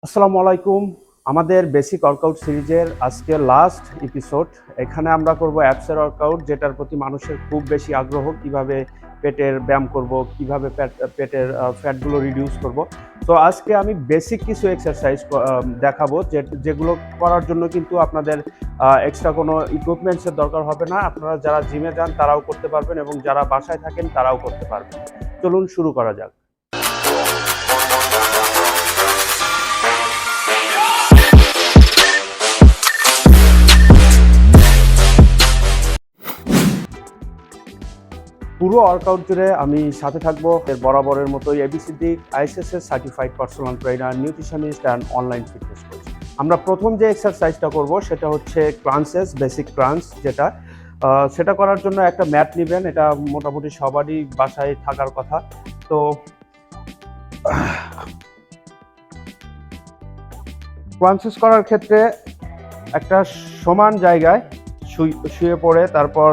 আসসালামু আলাইকুম। আমাদের বেসিক ওয়ার্কআউট সিরিজের আজকে লাস্ট এপিসোড। এখানে আমরা করব অ্যাপসের ওয়ার্কআউট, যেটার প্রতি মানুষের খুব বেশি আগ্রহ। কিভাবে পেটের ব্যায়াম করব, কিভাবে পেটের ফ্যাটগুলো রিডিউস করব। তো আজকে আমি বেসিক কিছু এক্সারসাইজ দেখাবো, যেগুলো করার জন্য কিন্তু আপনাদের এক্সট্রা কোনো ইকুইপমেন্টসের দরকার হবে না। আপনারা যারা জিমে যান তারাও করতে পারবেন এবং যারা বাসায় থাকেন তারাও করতে পারবেন। চলুন শুরু করা যাক। পুরো ওয়ার্কআউট জুড়ে আমি সাথে থাকবো এর বরাবরের মতোই SHiddique ISSS certified personal trainer, nutritionist and online fitness coach. আমরা প্রথম যে এক্সারসাইজটা করব সেটা হচ্ছে ক্রাঞ্চেস, বেসিক ক্রাঞ্চ। সেটা করার জন্য একটা ম্যাট নেবেন। এটা মোটামুটি সবারই বাসায় থাকার কথা। তো ক্রাঞ্চেস করার ক্ষেত্রে একটা সমান জায়গায় শুয়ে পড়ে তারপর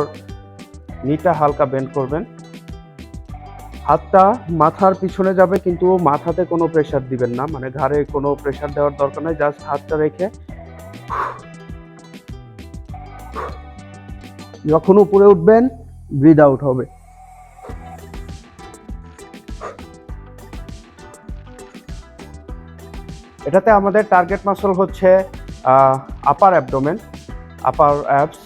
নিটা হালকা বেন্ড করবেন। হাতটা মাথার পিছনে যাবে, কিন্তু মাথাতে কোনো প্রেসার দিবেন না, মানে ঘাড়ে কোনো প্রেসার দেওয়ার দরকার নেই। জাস্ট হাতটা রেখে যখন উপরে উঠবেন ব্রিথ আউট হবে। এটাতে আমাদের টার্গেট মাসল হচ্ছে আপার অ্যাবডোমেন, আপার অ্যাবস।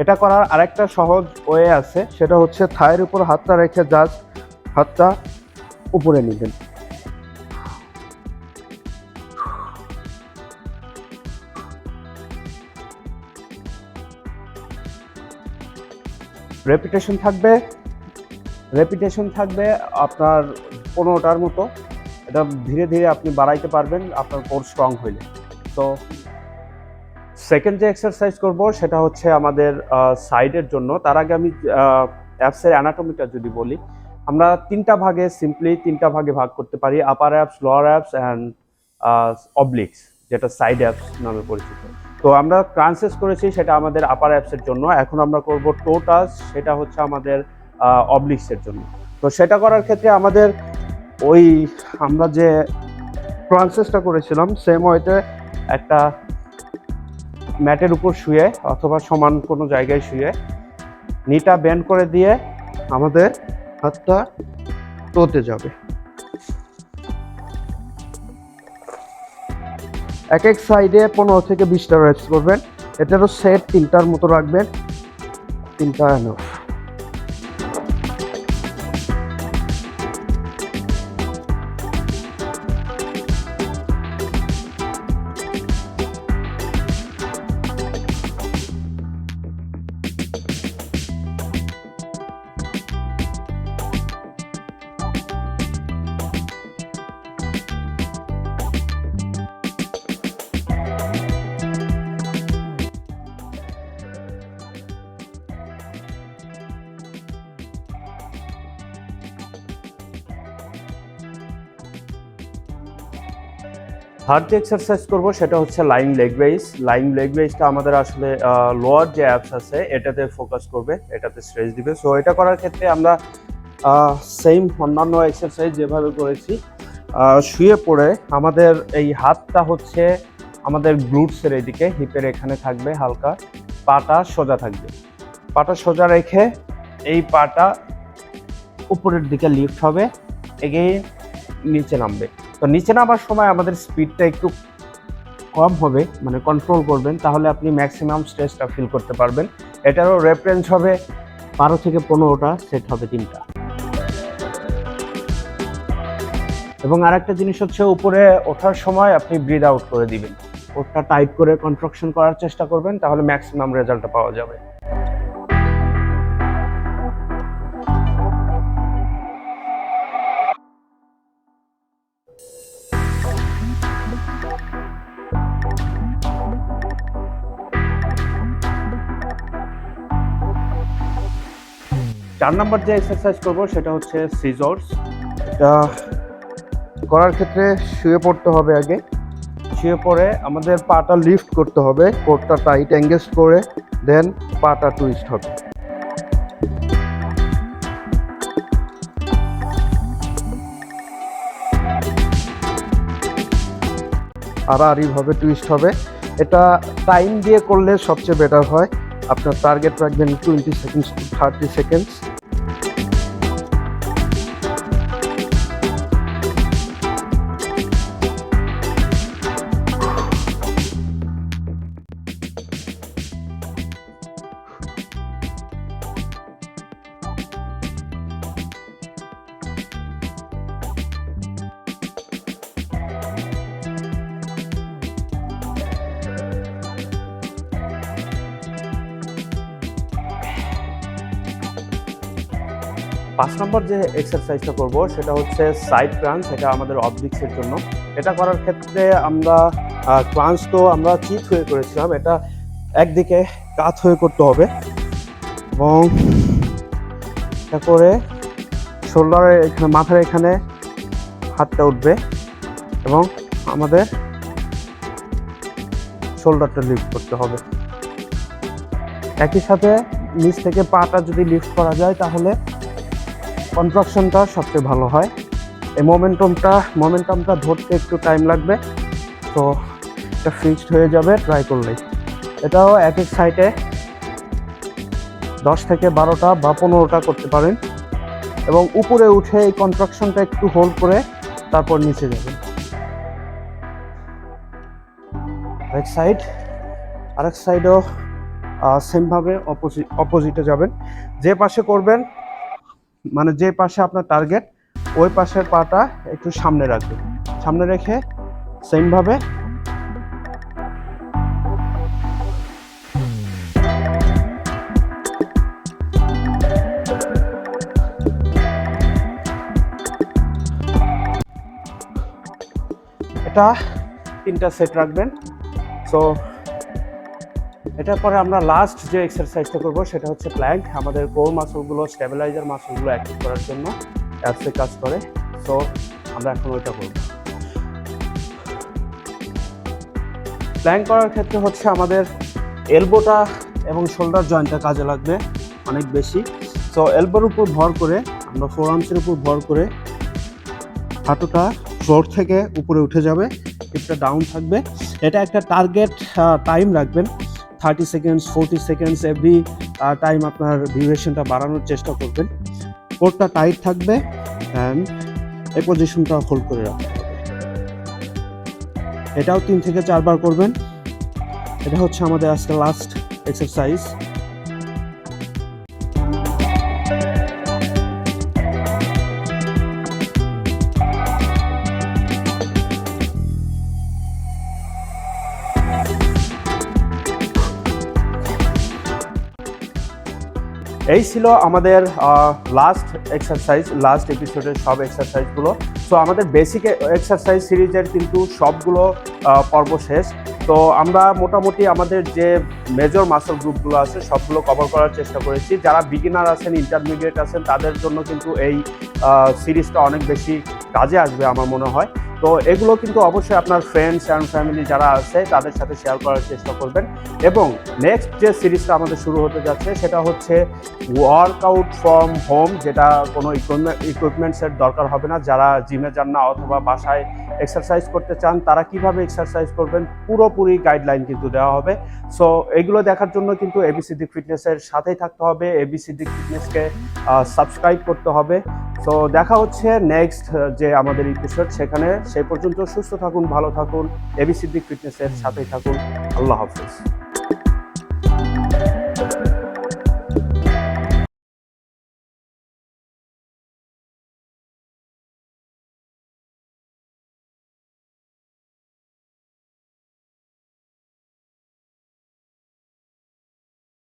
এটা করার আরেকটা সহজ ওয়ে আছে, সেটা হচ্ছে থায়ের উপর হাতটা রেখে জাস্ট হাতটা উপরে নেবেন। রেপিটেশন থাকবে আপনার 15টার মতো। এটা ধীরে ধীরে আপনি বাড়াইতে পারবেন আপনার কোর স্ট্রং হইলে। তো সেকেন্ড যে এক্সারসাইজ করব সেটা হচ্ছে আমাদের সাইডের জন্য। তার আগে আমি অ্যাপসের অ্যানাটমিটা যদি বলি, আমরা তিনটা ভাগে ভাগ করতে পারি: আপার অ্যাপস, লোয়ার অ্যাপস অ্যান্ড অবলিক্স, যেটা সাইড অ্যাপস নামে পরিচিত। তো আমরা ক্রাঞ্চেস করেছি, সেটা আমাদের আপার অ্যাপসের জন্য। এখন আমরা করব টো টাচ, সেটা হচ্ছে আমাদের অবলিক্সের জন্য। তো সেটা করার ক্ষেত্রে আমাদের আমরা যে ক্রাঞ্চেসটা করেছিলাম সেম ওয়েতে একটা ম্যাটের উপর শুয়ে অথবা সমান কোনো জায়গায় শুয়ে নিটা বেন্ড করে দিয়ে আমাদের হাতটা টোতে যাবে। এক এক সাইডে 15 থেকে 20টা রেপস করবেন। এটারও সেট 3টার মতো রাখবেন, 3টা এনাফ। থার্ড যে এক্সারসাইজ করবো সেটা হচ্ছে লাইং লেগ রেইজটা আমাদের আসলে লোয়ার যে অ্যাপস আছে এটাতে ফোকাস করবে, এটাতে স্ট্রেস দিবে। সো এটা করার ক্ষেত্রে আমরা সেম অন্যান্য এক্সারসাইজ যেভাবে করেছি, শুয়ে পড়ে আমাদের এই হাতটা হচ্ছে আমাদের গ্লুটসের এইদিকে, হিপের এখানে থাকবে, হালকা পাটা সোজা রেখে এই পাটা উপরের দিকে লিফট হবে, এগেইন নিচে নামবে। তো নিচে নামার সময় আমাদের স্পিডটা একটু কম হবে, মানে কন্ট্রোল করবেন, তাহলে আপনি ম্যাক্সিমাম স্ট্রেসটা ফিল করতে পারবেন। এটারও রেফারেন্স হবে 12 থেকে 15টা, সেট হবে 3টা। এবং আরেকটা জিনিস হচ্ছে, উপরে ওঠার সময় আপনি ব্রিথ আউট করে দিবেন। ওঠটা টাইট করে কন্ট্রাকশন করার চেষ্টা করবেন, তাহলে ম্যাক্সিমাম রেজাল্টটা পাওয়া যাবে। 4 নম্বর যে এক্সারসাইজ করব সেটা হচ্ছে সিজর্স। এটা করার ক্ষেত্রে শুয়ে পড়তে হবে। আগে শুয়ে পড়ে আমাদের পাটা লিফট করতে হবে, কোরটা টাইট এঙ্গেজ করে, দেন পাটা টুইস্ট হবে। আড়াআড়িভাবে টুইস্ট হবে। এটা টাইম দিয়ে করলে সবচেয়ে বেটার হয়। আপনার টার্গেট রাখবেন 20 সেকেন্ডস টু 30 সেকেন্ডস। 5 নম্বর যে এক্সারসাইজটা করব সেটা হচ্ছে সাইড ক্রাঞ্চ। এটা আমাদের অবলিক্সের জন্য। এটা করার ক্ষেত্রে আমরা ক্রাঞ্চ তো আমরা চিত হয়ে করেছিলাম, এটা একদিকে কাত হয়ে করতে হবে এবং এটা করে শোল্ডারের এখানে, মাথার এখানে হাতটা উঠবে এবং আমাদের শোল্ডারটা লিফট করতে হবে। একই সাথে নিচ থেকে পাটা যদি লিফট করা যায় তাহলে কন্ট্রাকশনটা সবচেয়ে ভালো হয়। এই মোমেন্টামটা ধরতে একটু টাইম লাগবে, তো এটা ফিক্সড হয়ে যাবে ট্রাই করলেই। এটাও এক এক সাইডে 10 থেকে 12টা বা 15টা করতে পারেন এবং উপরে উঠে এই কন্ট্রাকশনটা একটু হোল্ড করে তারপর নিচে যাবেন। আরেক সাইডও সেমভাবে অপোজিটে যাবেন। যে পাশে করবেন, মানে যে পাশে আপনার টার্গেট ওই পাশের পাটা একটু সামনে রাখবেন, সামনে রেখে সেমভাবে এটা 3টা সেট রাখবেন। সো এটার পরে আমরা লাস্ট যে এক্সারসাইজটা করব সেটা হচ্ছে প্ল্যাঙ্ক। আমাদের কোর মাসলগুলো, স্টেবিলাইজার মাসলগুলো অ্যাক্টিভ করার জন্য অ্যাপসে কাজ করে। সো আমরা এখন ওইটা করব। প্ল্যাঙ্ক করার ক্ষেত্রে হচ্ছে আমাদের এলবোটা এবং শোল্ডার জয়েন্টটা কাজে লাগবে অনেক বেশি। সো এলবোর উপর ভর করে আমরা ফোরআর্মসের উপর ভর করে হাঁটুটা ফ্লোর থেকে উপরে উঠে যাবে, হিপটা ডাউন থাকবে। এটা একটা টার্গেট টাইম রাখবেন 30 সেকেন্ডস, 40 সেকেন্ডস। এভরি টাইম আপনার ডিউরেশনটা বাড়ানোর চেষ্টা করবেন। কোরটা টাইট থাকবে অ্যান্ড এই পজিশনটা হোল্ড করে রাখতে হবে। এটাও 3 থেকে 4 বার করবেন। এটা হচ্ছে আমাদের আজকে লাস্ট এক্সারসাইজ। এই ছিল আমাদের লাস্ট এক্সারসাইজ, লাস্ট এপিসোডের সব এক্সারসাইজগুলো। সো আমাদের বেসিক এক্সারসাইজ সিরিজের কিন্তু সবগুলো পর্ব শেষ। তো আমরা মোটামুটি আমাদের যে মেজর মাসল গ্রুপগুলো আছে সবগুলো কভার করার চেষ্টা করেছি। যারা বিগিনার আছেন, ইন্টারমিডিয়েট আছেন, তাদের জন্য কিন্তু এই সিরিজটা অনেক বেশি কাজে আসবে আমার মনে হয়। তো এগুলো কিন্তু অবশ্যই আপনার ফ্রেন্ডস অ্যান্ড ফ্যামিলি যারা আছে তাদের সাথে শেয়ার করার চেষ্টা করবেন। এবং নেক্সট যে সিরিজটা আমাদের শুরু হতে যাচ্ছে সেটা হচ্ছে ওয়ার্কআউট ফ্রম হোম, যেটা কোনো ইকুইপমেন্টসের দরকার হবে না। যারা জিমে যান না অথবা বাসায় এক্সারসাইজ করতে চান তারা কিভাবে এক্সারসাইজ করবেন পুরোপুরি গাইডলাইন কিন্তু দেওয়া হবে। সো এগুলো দেখার জন্য কিন্তু এবিসিডি ফিটনেসের সাথেই থাকতে হবে, এবিসিডি ফিটনেসকে সাবস্ক্রাইব করতে হবে। সো দেখা হচ্ছে নেক্সট যে আমাদের এপিসোড, সেখানে সেই পর্যন্ত সুস্থ থাকুন, ভালো থাকুন, এবিসিডি ফিটনেসের সাথেই থাকুন। আল্লাহ হাফেজ।